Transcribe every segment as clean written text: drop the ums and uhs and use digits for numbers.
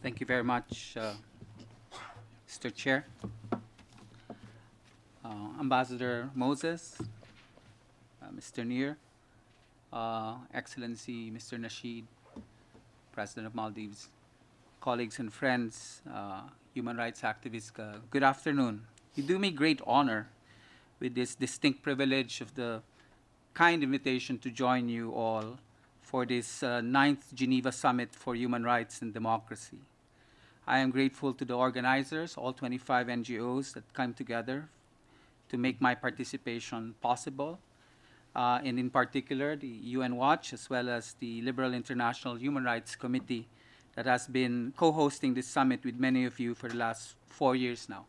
Thank you very much, Mr. Chair. Ambassador Moses, Mr. Nir, Excellency Mr. Nasheed, President of Maldives, colleagues and friends, human rights activists, good afternoon. You do me great honor with this distinct privilege of the kind invitation to join you all for this ninth Geneva Summit for Human Rights and Democracy. I am grateful to the organizers, all 25 NGOs that come together to make my participation possible, and in particular the UN Watch, as well as the Liberal International Human Rights Committee that has been co-hosting this summit with many of you for the last 4 years now,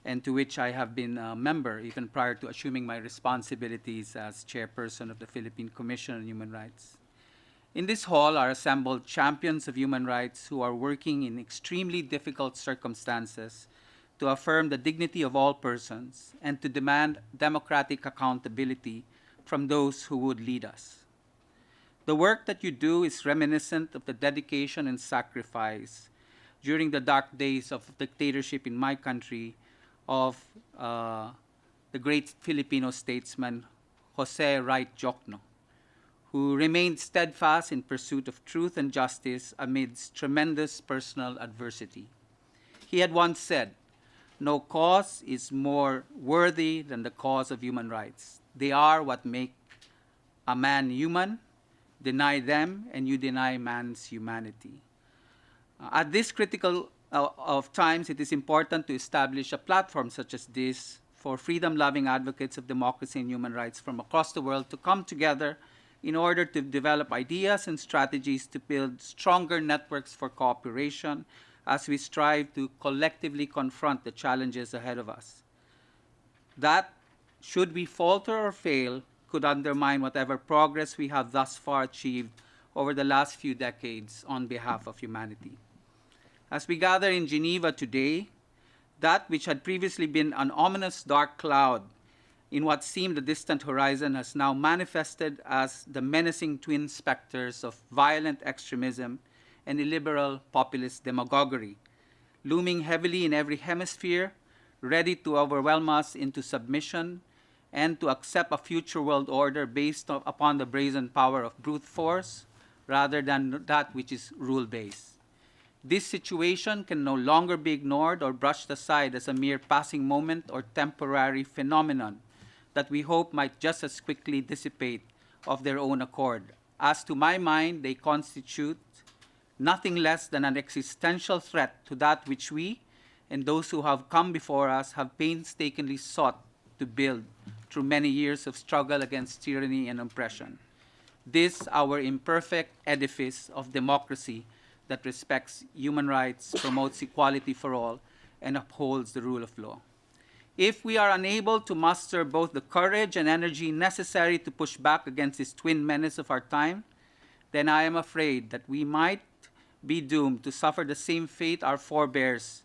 and to which I have been a member even prior to assuming my responsibilities as chairperson of the Philippine Commission on Human Rights. In this hall are assembled champions of human rights who are working in extremely difficult circumstances to affirm the dignity of all persons and to demand democratic accountability from those who would lead us. The work that you do is reminiscent of the dedication and sacrifice during the dark days of dictatorship in my country of the great Filipino statesman Jose Wright Jokno, who remained steadfast in pursuit of truth and justice amidst tremendous personal adversity. He had once said, "No cause is more worthy than the cause of human rights. They are what make a man human. Deny them, and you deny man's humanity." At this critical of times, it is important to establish a platform such as this for freedom-loving advocates of democracy and human rights from across the world to come together in order to develop ideas and strategies to build stronger networks for cooperation as we strive to collectively confront the challenges ahead of us. That, should we falter or fail, could undermine whatever progress we have thus far achieved over the last few decades on behalf of humanity. As we gather in Geneva today, that which had previously been an ominous dark cloud in what seemed a distant horizon has now manifested as the menacing twin specters of violent extremism and illiberal populist demagoguery, looming heavily in every hemisphere, ready to overwhelm us into submission and to accept a future world order based upon the brazen power of brute force rather than that which is rule-based. This situation can no longer be ignored or brushed aside as a mere passing moment or temporary phenomenon that we hope might just as quickly dissipate of their own accord. As to my mind, they constitute nothing less than an existential threat to that which we and those who have come before us have painstakingly sought to build through many years of struggle against tyranny and oppression. This, our imperfect edifice of democracy that respects human rights, promotes equality for all, and upholds the rule of law. If we are unable to muster both the courage and energy necessary to push back against this twin menace of our time, then I am afraid that we might be doomed to suffer the same fate our forebears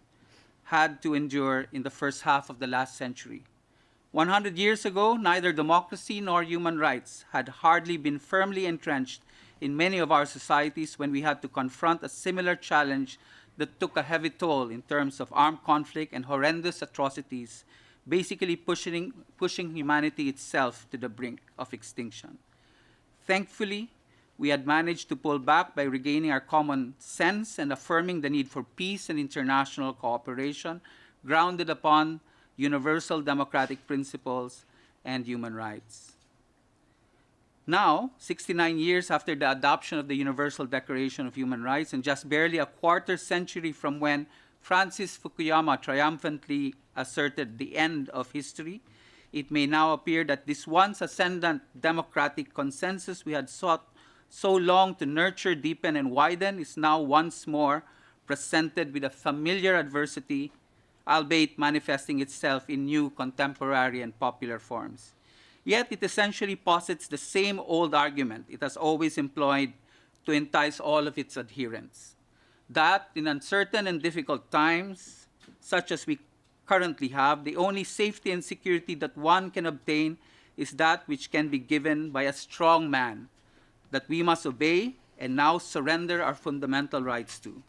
had to endure in the first half of the last century. 100 years ago, neither democracy nor human rights had hardly been firmly entrenched in many of our societies when we had to confront a similar challenge that took a heavy toll in terms of armed conflict and horrendous atrocities, basically pushing humanity itself to the brink of extinction. Thankfully, we had managed to pull back by regaining our common sense and affirming the need for peace and international cooperation grounded upon universal democratic principles and human rights. Now, 69 years after the adoption of the Universal Declaration of Human Rights and just barely a quarter century from when Francis Fukuyama triumphantly asserted the end of history, it may now appear that this once ascendant democratic consensus we had sought so long to nurture, deepen, and widen is now once more presented with a familiar adversity, albeit manifesting itself in new contemporary and popular forms. Yet it essentially posits the same old argument it has always employed to entice all of its adherents, that in uncertain and difficult times, such as we currently have, the only safety and security that one can obtain is that which can be given by a strong man, that we must obey and now surrender our fundamental rights to.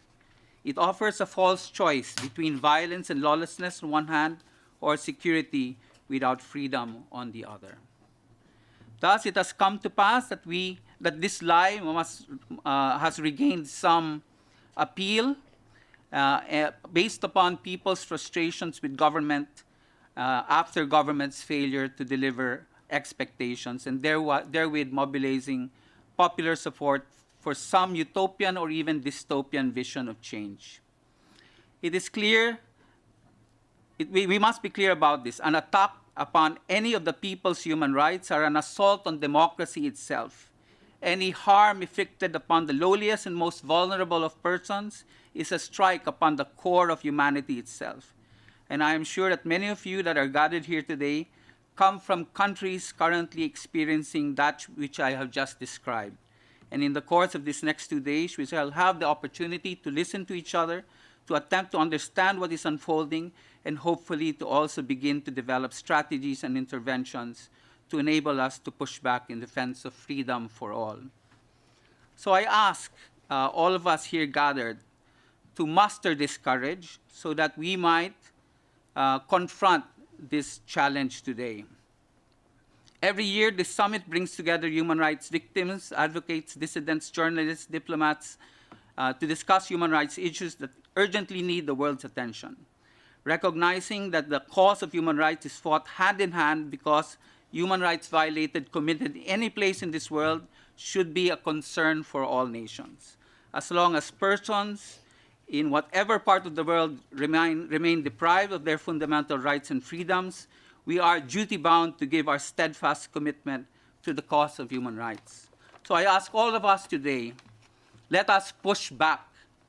It offers a false choice between violence and lawlessness on one hand, or security without freedom on the other. Thus, it has come to pass that this lie has regained some appeal based upon people's frustrations with government after government's failure to deliver expectations, and therewith mobilizing popular support for some utopian or even dystopian vision of change. It is clear, we must be clear about this. An attack upon any of the people's human rights are an assault on democracy itself. Any harm inflicted upon the lowliest and most vulnerable of persons is a strike upon the core of humanity itself. And I am sure that many of you that are gathered here today come from countries currently experiencing that which I have just described. And in the course of these next 2 days, we shall have the opportunity to listen to each other, to attempt to understand what is unfolding, and hopefully to also begin to develop strategies and interventions to enable us to push back in defense of freedom for all. So I ask all of us here gathered to muster this courage so that we might confront this challenge today. Every year, this summit brings together human rights victims, advocates, dissidents, journalists, diplomats, to discuss human rights issues that urgently need the world's attention. Recognizing that the cause of human rights is fought hand in hand because human rights violated, committed any place in this world should be a concern for all nations. As long as persons in whatever part of the world remain deprived of their fundamental rights and freedoms, we are duty-bound to give our steadfast commitment to the cause of human rights. So I ask all of us today, let us push back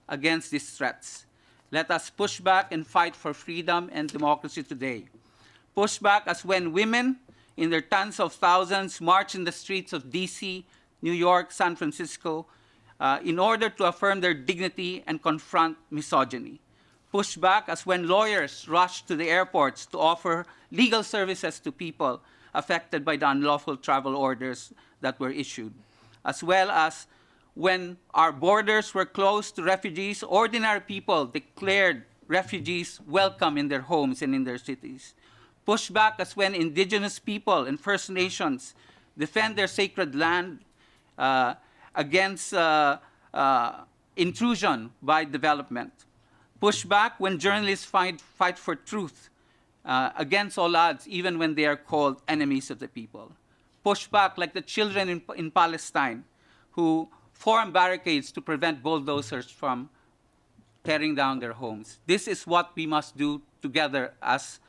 against these threats. Let us push back and fight for freedom and democracy today. Push back as when women, in their tens of thousands, march in the streets of DC, New York, San Francisco, in order to affirm their dignity and confront misogyny. Push back as when lawyers rush to the airports to offer legal services to people affected by the unlawful travel orders that were issued, as well as when our borders were closed to refugees, ordinary people declared refugees welcome in their homes and in their cities. Push back as when indigenous people and First Nations defend their sacred land against intrusion by development. Push back when journalists fight for truth against all odds, even when they are called enemies of the people. Push back like the children in Palestine who form barricades to prevent bulldozers from tearing down their homes. This is what we must do together as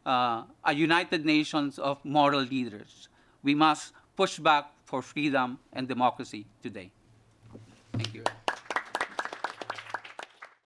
a united nations of moral leaders. We must push back for freedom and democracy today.